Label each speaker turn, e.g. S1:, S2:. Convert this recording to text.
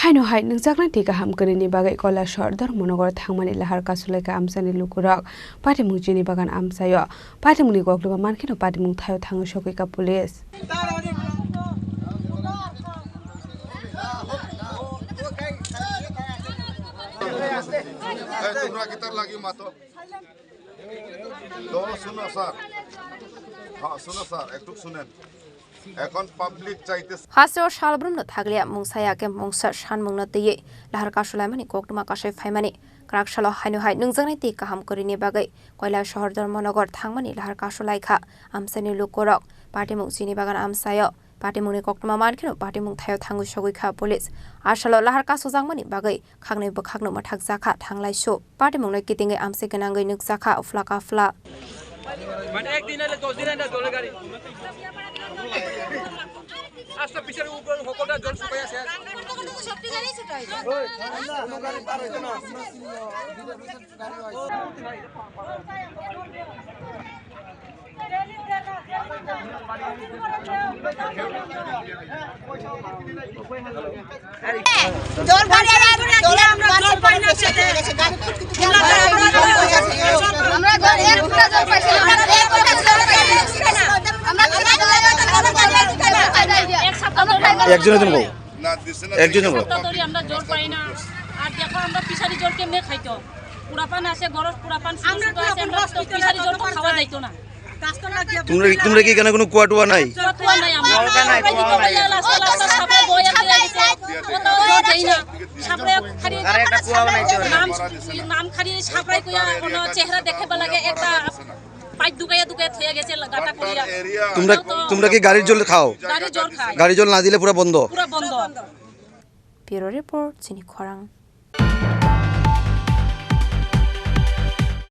S1: Haino hai nungjaknaiTwi Kaham Kwrwini bagai Kailashahar DharmanagarThangmani Lahar Kasolaikha Amchaini Lukurok patimung Chini bagan Amchaio patimungni gokluba mankhino patimung thayo thangu Kasolaikha police
S2: তোমরা guitar লাগি মাতো তো শুনো sir হ্যাঁ শুনো sir একটু শুনেন এখন পাবলিক চাইতে
S3: হাসেও শালব্রমনো থাগলিয়া মুংসায়াকে মুংসা সানমুংনো দিয়ে লাহার কাসলাইমানি কোকটুমা কাশাই ফাইমানি ক্রাকশাল হাইনো high नungjaknaiTwi Kaham Kwrwini bagai Kailashahar DharmanagarThangmani Lahar Kasolaikha Amchaini Lukurok patimung Chini bagan Amchaio patimungni koktuma mankhino patimung thayo thangu Kasolaikha police ashalo Lahar Kasojangmani bagai khagnai bokhagno mathak jakha thanglaiso patimungno kitingai amse ganangai nukjakha uflaka fla
S4: মানে একদিন হলে 10 দিন না দলে গাড়ি আস্তে পিছের উপর হকটা জল শুকায় আছে সবটি গাড়ি ছুটাই ওই কোনো গাড়ি পার হইতো না
S5: জল গাড়ি জলে আমরা জল পাই না সেটা গাড়ি আমরা গাড়ি একটা জল পাইছি
S6: একজনের জন্য একজনের
S7: ধরে আমরা জল পাই না আর দেখো আমরা পিছারি জল কেমনে খাইতো পুরাপান আছে গরস পুরাপান আমরা পিছারি জল তো খাওয়া যাইতো না
S6: তোমরা কি এখানে কোনো কুয়া টুয়া নাই
S7: কুয়া নাই আমরা সাপড়ে বয়া দিয়ে গেছে ওটাও জল দেই না সাপড়ে খালি
S6: একটা কুয়া বানাইছে
S7: নাম খালি সাপড়ে কইয়া কোন চেহারা দেখাবা লাগে একটা পাইপ দুকায়া থইয়া গেছে গাটা করিয়া
S6: তোমরা কি গাড়ির জল খাও
S7: গাড়ি জল খায়
S6: গাড়ির জল না দিলে পুরো বন্ধ
S3: Bureau report Chini Khorang